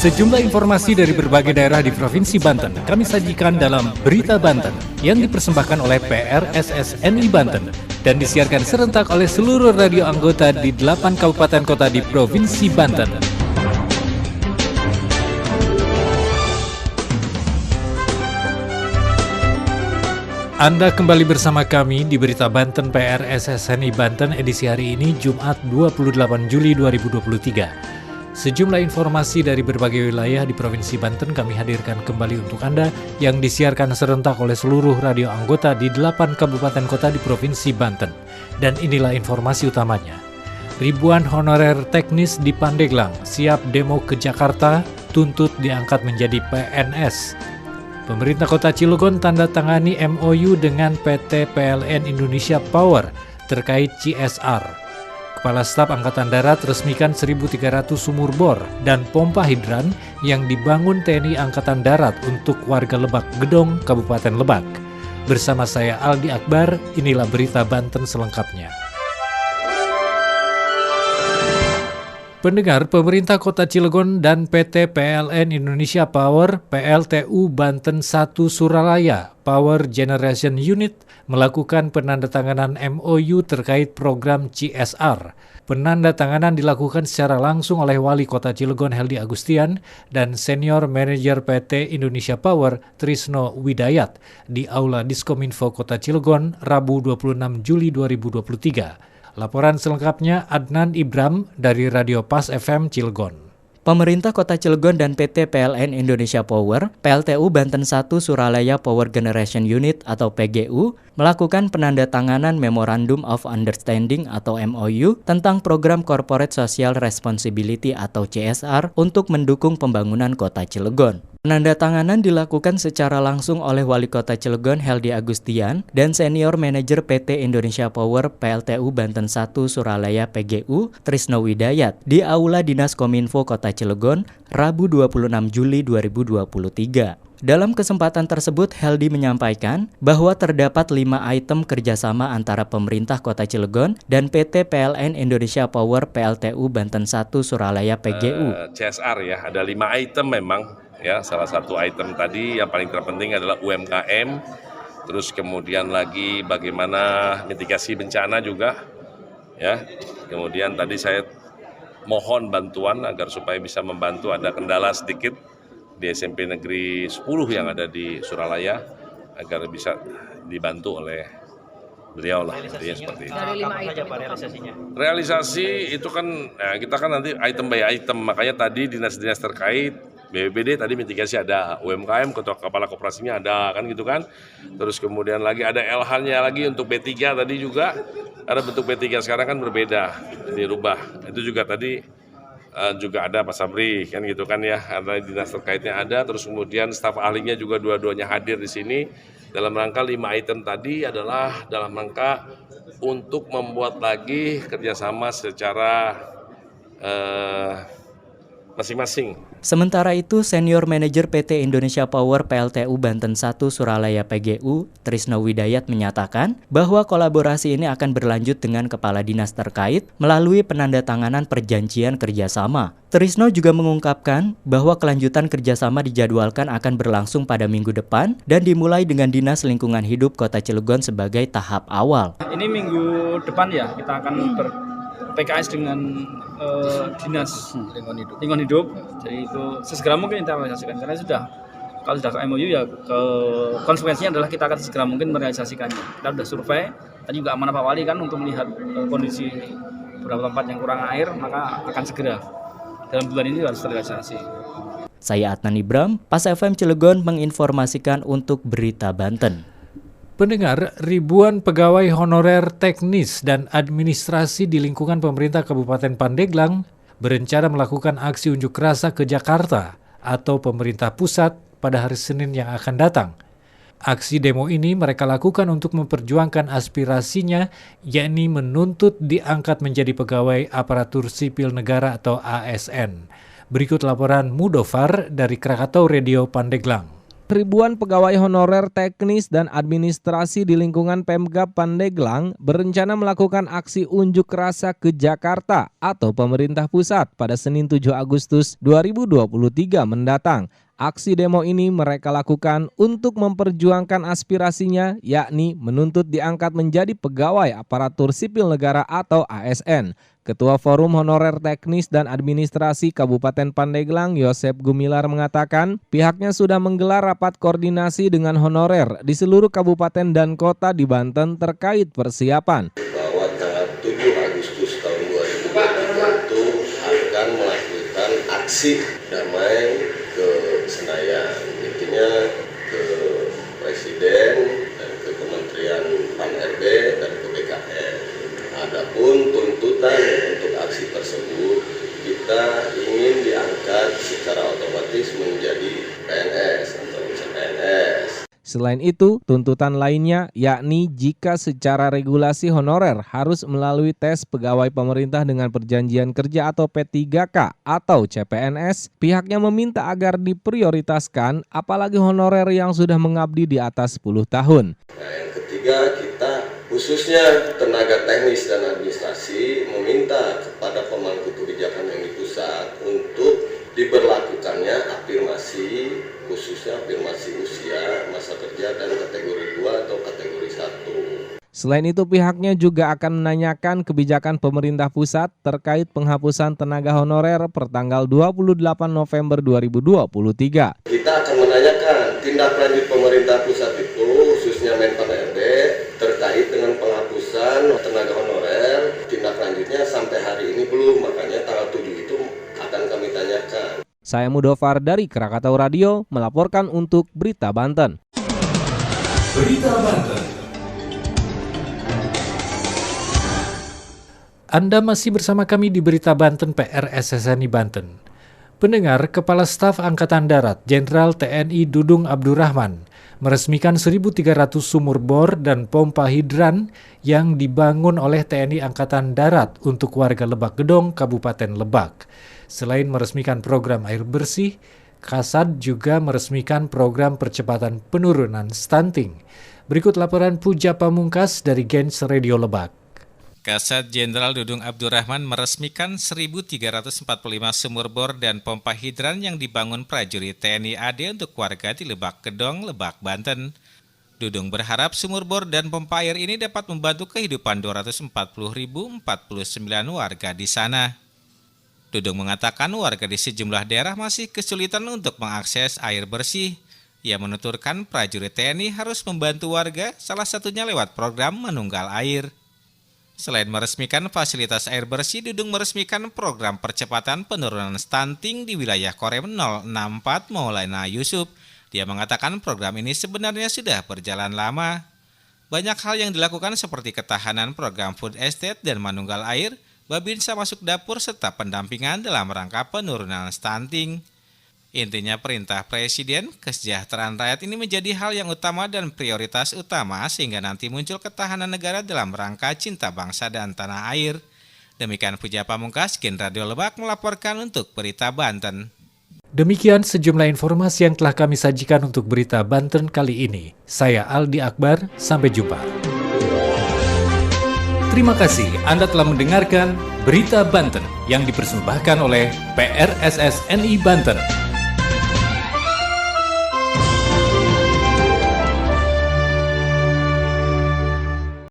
Sejumlah informasi dari berbagai daerah di Provinsi Banten kami sajikan dalam Berita Banten yang dipersembahkan oleh PRSSNI Banten dan disiarkan serentak oleh seluruh radio anggota di 8 kabupaten kota di Provinsi Banten. Anda kembali bersama kami di Berita Banten PRSSNI Banten edisi hari ini Jumat 28 Juli 2023. Sejumlah informasi dari berbagai wilayah di Provinsi Banten kami hadirkan kembali untuk Anda yang disiarkan serentak oleh seluruh radio anggota di 8 kabupaten kota di Provinsi Banten. Dan inilah informasi utamanya. Ribuan honorer teknis di Pandeglang siap demo ke Jakarta, tuntut diangkat menjadi PNS. Pemerintah Kota Cilegon tanda tangani MOU dengan PT PLN Indonesia Power terkait CSR. Kepala Staf Angkatan Darat resmikan 1.300 sumur bor dan pompa hidran yang dibangun TNI Angkatan Darat untuk warga Lebak Gedong, Kabupaten Lebak. Bersama saya Aldi Akbar, inilah Berita Banten selengkapnya. Pendengar, pemerintah Kota Cilegon dan PT PLN Indonesia Power PLTU Banten 1 Suralaya Power Generation Unit melakukan penandatanganan MOU terkait program CSR. Penandatanganan dilakukan secara langsung oleh Wali Kota Cilegon Heldi Agustian dan Senior Manager PT Indonesia Power Trisno Widayat di Aula Diskominfo Kota Cilegon Rabu 26 Juli 2023. Laporan selengkapnya Adnan Ibram dari Radio Pas FM Cilegon. Pemerintah Kota Cilegon dan PT PLN Indonesia Power, PLTU Banten 1 Suralaya Power Generation Unit atau PGU, melakukan penandatanganan Memorandum of Understanding atau MOU tentang program Corporate Social Responsibility atau CSR untuk mendukung pembangunan Kota Cilegon. Penandatanganan dilakukan secara langsung oleh Wali Kota Cilegon Heldi Agustian dan Senior Manager PT Indonesia Power PLTU Banten 1 Suralaya PGU Trisno Widayat di Aula Dinas Kominfo Kota Cilegon Rabu 26 Juli 2023. Dalam kesempatan tersebut, Heldi menyampaikan bahwa terdapat 5 item kerjasama antara pemerintah Kota Cilegon dan PT PLN Indonesia Power PLTU Banten 1 Suralaya PGU. CSR ya, ada 5 item memang. Ya, salah satu item tadi yang paling terpenting adalah UMKM, terus kemudian lagi bagaimana mitigasi bencana juga, ya. Kemudian tadi saya mohon bantuan agar supaya bisa membantu, ada kendala sedikit di SMP Negeri 10 yang ada di Suralaya, agar bisa dibantu oleh beliau lah, seperti itu. Dari 5 item realisasinya? Realisasi itu kan, kita kan nanti item by item, makanya tadi dinas-dinas terkait, BPBD tadi mitigasi ada, UMKM, ketua kepala koperasinya ada, kan gitu kan. Terus kemudian lagi ada LH-nya lagi untuk B3 tadi juga, ada bentuk B3 sekarang kan berbeda, dirubah. Itu juga tadi juga ada Pak Sabri, kan gitu kan ya, ada dinas terkaitnya ada, terus kemudian staf ahlinya juga dua-duanya hadir di sini. Dalam rangka 5 item tadi adalah dalam rangka untuk membuat lagi kerjasama secara masing-masing. Sementara itu, Senior Manager PT Indonesia Power PLTU Banten 1 Suralaya PGU, Trisno Widayat menyatakan bahwa kolaborasi ini akan berlanjut dengan kepala dinas terkait melalui penandatanganan perjanjian kerjasama. Trisno juga mengungkapkan bahwa kelanjutan kerjasama dijadwalkan akan berlangsung pada minggu depan dan dimulai dengan Dinas Lingkungan Hidup Kota Cilegon sebagai tahap awal. Ini minggu depan ya, kita akan PKS dengan Dinas Lingkungan Hidup. Jadi itu sesegera mungkin kita realisasikan karena kalau sudah ke MOU ya konsekuensinya adalah kita akan segera mungkin merealisasikannya. Kita sudah survei, tadi juga amanah Pak Wali kan untuk melihat kondisi beberapa tempat yang kurang air, maka akan segera dalam bulan ini harus terrealisasi. Saya Adnan Ibram, Pas FM Cilegon menginformasikan untuk Berita Banten. Pendengar, ribuan pegawai honorer teknis dan administrasi di lingkungan pemerintah Kabupaten Pandeglang berencana melakukan aksi unjuk rasa ke Jakarta atau pemerintah pusat pada hari Senin yang akan datang. Aksi demo ini mereka lakukan untuk memperjuangkan aspirasinya, yakni menuntut diangkat menjadi pegawai aparatur sipil negara atau ASN. Berikut laporan Mudofar dari Krakatau Radio Pandeglang. Ribuan pegawai honorer teknis dan administrasi di lingkungan Pemkab Pandeglang berencana melakukan aksi unjuk rasa ke Jakarta atau pemerintah pusat pada Senin 7 Agustus 2023 mendatang. Aksi demo ini mereka lakukan untuk memperjuangkan aspirasinya, yakni menuntut diangkat menjadi pegawai aparatur sipil negara atau ASN. Ketua Forum Honorer Teknis dan Administrasi Kabupaten Pandeglang, Yosep Gumilar mengatakan pihaknya sudah menggelar rapat koordinasi dengan honorer di seluruh kabupaten dan kota di Banten terkait persiapan. Bahwa tanggal 7 Agustus tahun 2023 itu akan melakukan aksi damai ke Senayan, intinya ke Presiden dan ke Kementerian Pan-RB dan ke BKN. Adapun tuntutan untuk aksi tersebut, kita ingin diangkat secara otomatis menjadi PNS atau CPNS. Selain itu, tuntutan lainnya yakni jika secara regulasi honorer harus melalui tes pegawai pemerintah dengan perjanjian kerja atau P3K atau CPNS, pihaknya meminta agar diprioritaskan apalagi honorer yang sudah mengabdi di atas 10 tahun. Nah, yang ketiga, kita khususnya tenaga teknis dan administrasi meminta kepada pemangku kebijakan yang di pusat untuk diberlakukannya afirmasi, khususnya afirmasi usia, masa kerja dan kategori 2 atau kategori 1. Selain itu pihaknya juga akan menanyakan kebijakan pemerintah pusat terkait penghapusan tenaga honorer pertanggal 28 November 2023. Kita akan menanyakan tindak lanjut pemerintah pusat itu, khususnya Menpan-RB, terkait dengan penghapusan tenaga honorer. Tindak lanjutnya sampai hari ini belum, makanya tanggal 7 itu akan kami tanyakan. Saya Mudofar dari Krakatau Radio melaporkan untuk Berita Banten. Berita Banten. Anda masih bersama kami di Berita Banten PRSSNI Banten. Pendengar, Kepala Staf Angkatan Darat Jenderal TNI Dudung Abdurrahman meresmikan 1.300 sumur bor dan pompa hidran yang dibangun oleh TNI Angkatan Darat untuk warga Lebak Gedong, Kabupaten Lebak. Selain meresmikan program air bersih, Kasad juga meresmikan program percepatan penurunan stunting. Berikut laporan Puja Pamungkas dari Gens Radio Lebak. Kasat Jenderal Dudung Abdurrahman meresmikan 1.345 sumur bor dan pompa hidran yang dibangun prajurit TNI AD untuk warga di Lebak Gedong, Lebak, Banten. Dudung berharap sumur bor dan pompa air ini dapat membantu kehidupan 240.049 warga di sana. Dudung mengatakan warga di sejumlah daerah masih kesulitan untuk mengakses air bersih. Ia menuturkan prajurit TNI harus membantu warga, salah satunya lewat program Manunggal Air. Selain meresmikan fasilitas air bersih, Dudung meresmikan program percepatan penurunan stunting di wilayah Korem 064 Maulana Yusuf. Dia mengatakan program ini sebenarnya sudah berjalan lama. Banyak hal yang dilakukan seperti ketahanan program food estate dan Manunggal Air, Babinsa masuk dapur serta pendampingan dalam rangka penurunan stunting. Intinya perintah Presiden, kesejahteraan rakyat ini menjadi hal yang utama dan prioritas utama sehingga nanti muncul ketahanan negara dalam rangka cinta bangsa dan tanah air. Demikian Puja Pamungkas, Gen Radio Lebak melaporkan untuk Berita Banten. Demikian sejumlah informasi yang telah kami sajikan untuk Berita Banten kali ini. Saya Aldi Akbar, sampai jumpa. Terima kasih Anda telah mendengarkan Berita Banten yang dipersembahkan oleh PRSSNI Banten.